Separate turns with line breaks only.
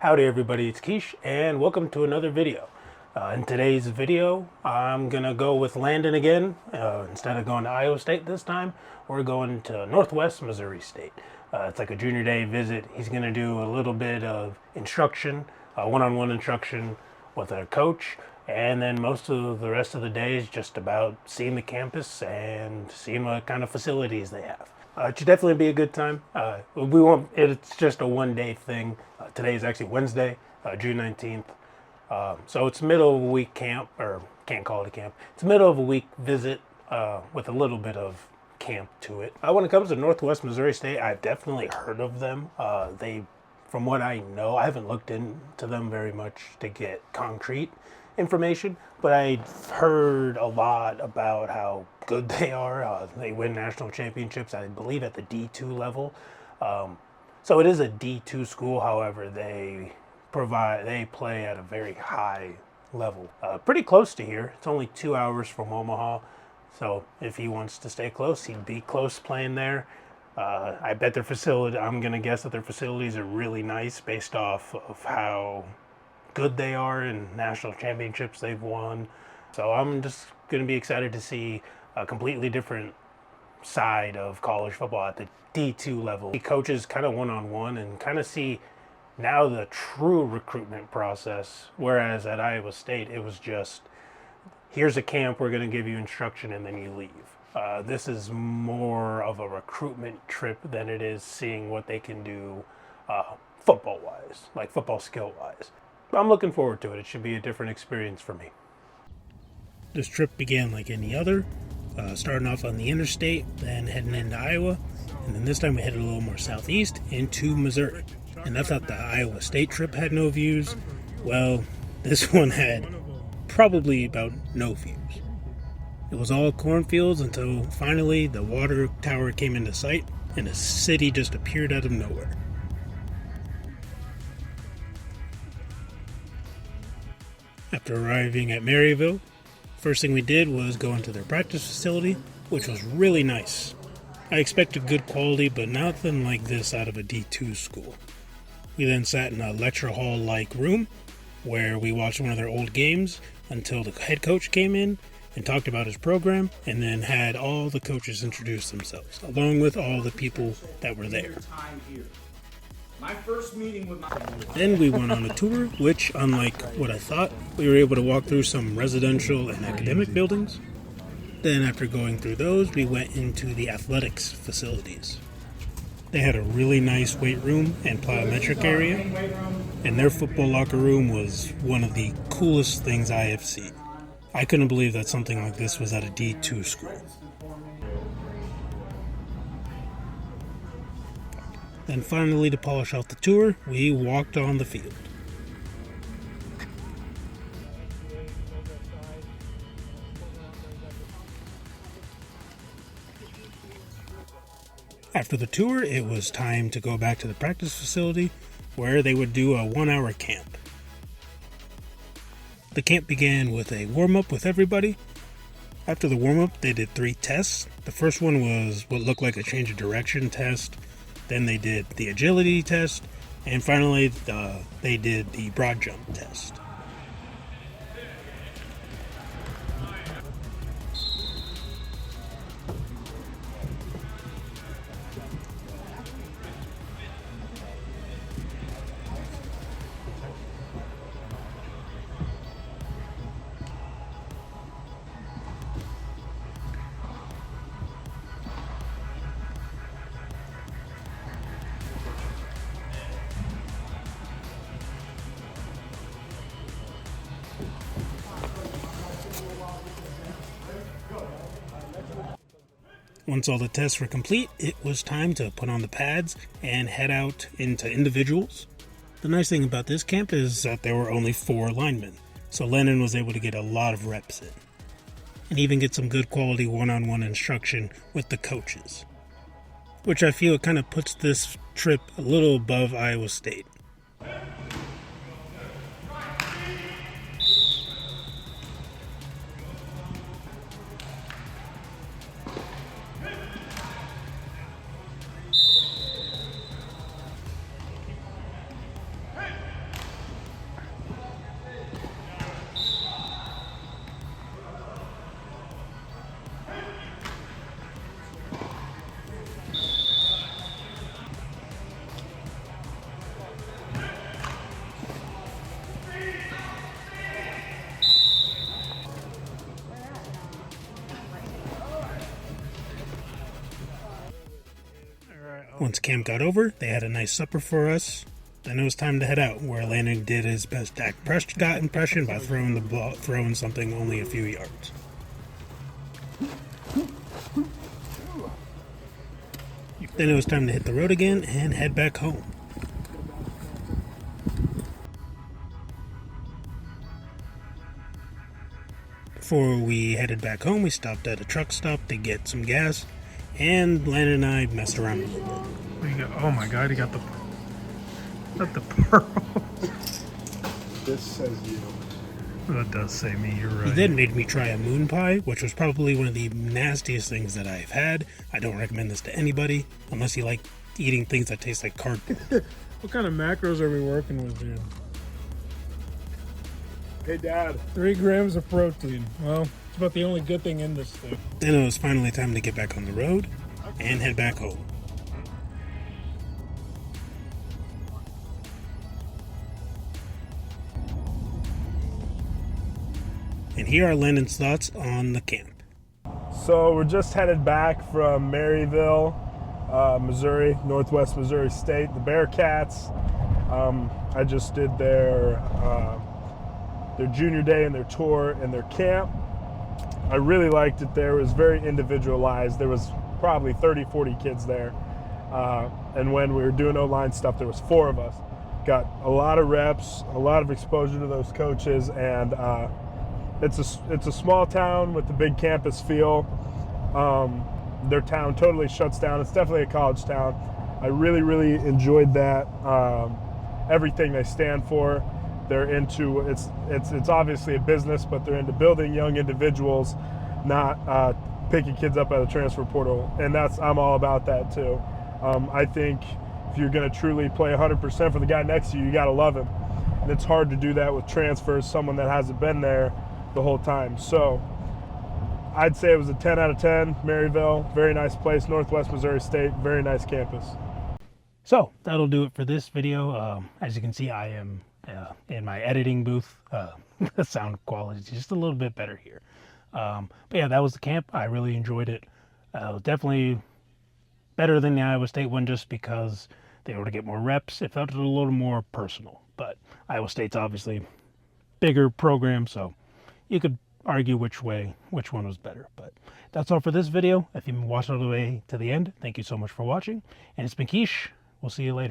Howdy everybody, it's Keish and welcome to another video. In today's video, I'm gonna go with Landon again. Instead of going to Iowa State this time, we're going to Northwest Missouri State. It's like a junior day visit. He's gonna do a little bit of instruction, one-on-one instruction with a coach, and then most of the rest of the day is just about seeing the campus and seeing what kind of facilities they have. It should definitely be a good time. We won't. It's just a one-day thing. Today is actually Wednesday, June 19th. So it's middle of a week camp, or can't call it a camp. It's a middle of a week visit with a little bit of camp to it. When it comes to Northwest Missouri State, I've definitely heard of them. From what I know, I haven't looked into them very much to get concrete information, but I've heard a lot about how good they are. They win national championships, I believe, at the D2 level. So it is a D2 school. However, they play at a very high level, pretty close to here. It's only 2 hours from Omaha, so if he wants to stay close, he'd be close playing there. I bet I'm gonna guess that their facilities are really nice based off of how good they are in national championships they've won. So I'm just going to be excited to see a completely different side of college football at the D2 level. The coaches kind of one-on-one and kind of see now the true recruitment process, whereas at Iowa State it was just, here's a camp, we're going to give you instruction, and then you leave. This is more of a recruitment trip than it is seeing what they can do football-wise, like football skill-wise. I'm looking forward to it. It should be a different experience for me. This trip began like any other, starting off on the interstate, then heading into Iowa, and then this time we headed a little more southeast into Missouri. And I thought the Iowa State trip had no views. Well, this one had probably about no views. It was all cornfields until finally the water tower came into sight and the city just appeared out of nowhere. After arriving at Maryville, first thing we did was go into their practice facility, which was really nice. I expected good quality, but nothing like this out of a D2 school. We then sat in a lecture hall-like room where we watched one of their old games until the head coach came in and talked about his program, and then had all the coaches introduce themselves, along with all the people that were there. Then we went on a tour, which, unlike what I thought, we were able to walk through some residential and academic buildings. Then after going through those, we went into the athletics facilities. They had a really nice weight room and plyometric area, and their football locker room was one of the coolest things I have seen. I couldn't believe that something like this was at a D2 school. Then finally, to polish out the tour, we walked on the field. After the tour, it was time to go back to the practice facility where they would do a 1-hour camp. The camp began with a warm-up with everybody. After the warm-up, they did 3 tests. The first one was what looked like a change of direction test. Then they did the agility test, and finally they did the broad jump test. Once all the tests were complete, it was time to put on the pads and head out into individuals. The nice thing about this camp is that there were only 4 linemen, so Lennon was able to get a lot of reps in, and even get some good quality one-on-one instruction with the coaches, which I feel kind of puts this trip a little above Iowa State. Once camp got over, they had a nice supper for us. Then it was time to head out, where Landon did his best Dak Prescott impression by throwing something only a few yards. Then it was time to hit the road again and head back home. Before we headed back home, we stopped at a truck stop to get some gas, and Landon and I messed around a little bit.
What do you got? Oh my god, you got the pearl.
This says you.
That does say me, you're
He
right.
then made me try a moon pie, which was probably one of the nastiest things that I've had. I don't recommend this to anybody, unless you like eating things that taste like cardboard.
What kind of macros are we working with here?
Hey, Dad.
3 grams of protein. Well, it's about the only good thing in this thing.
Then it was finally time to get back on the road and head back home. And here are Landon's thoughts on the camp.
So we're just headed back from Maryville, Missouri, Northwest Missouri State, the Bearcats. I just did their junior day and their tour and their camp. I really liked it there. It was very individualized. There was probably 30, 40 kids there. And when we were doing O-line stuff, there was 4 of us. Got a lot of reps, a lot of exposure to those coaches, and it's a small town with a big campus feel. Their town totally shuts down. It's definitely a college town. I really, really enjoyed that. Everything they stand for. They're into it's obviously a business, but they're into building young individuals, not picking kids up out of the transfer portal. And I'm all about that too. I think if you're going to truly play 100% for the guy next to you, you got to love him. And it's hard to do that with transfers, someone that hasn't been there the whole time. So I'd say it was a 10 out of 10. Maryville, very nice place. Northwest Missouri State, very nice campus.
So that'll do it for this video. As you can see, I am in my editing booth. The sound quality is just a little bit better here. But yeah, that was the camp. I really enjoyed it. Definitely better than the Iowa State one, just because they were able to get more reps. It felt a little more personal, but Iowa State's obviously bigger program, so you could argue which one was better. But that's all for this video. If you watched all the way to the end, thank you so much for watching. And it's been Quiche. We'll see you later.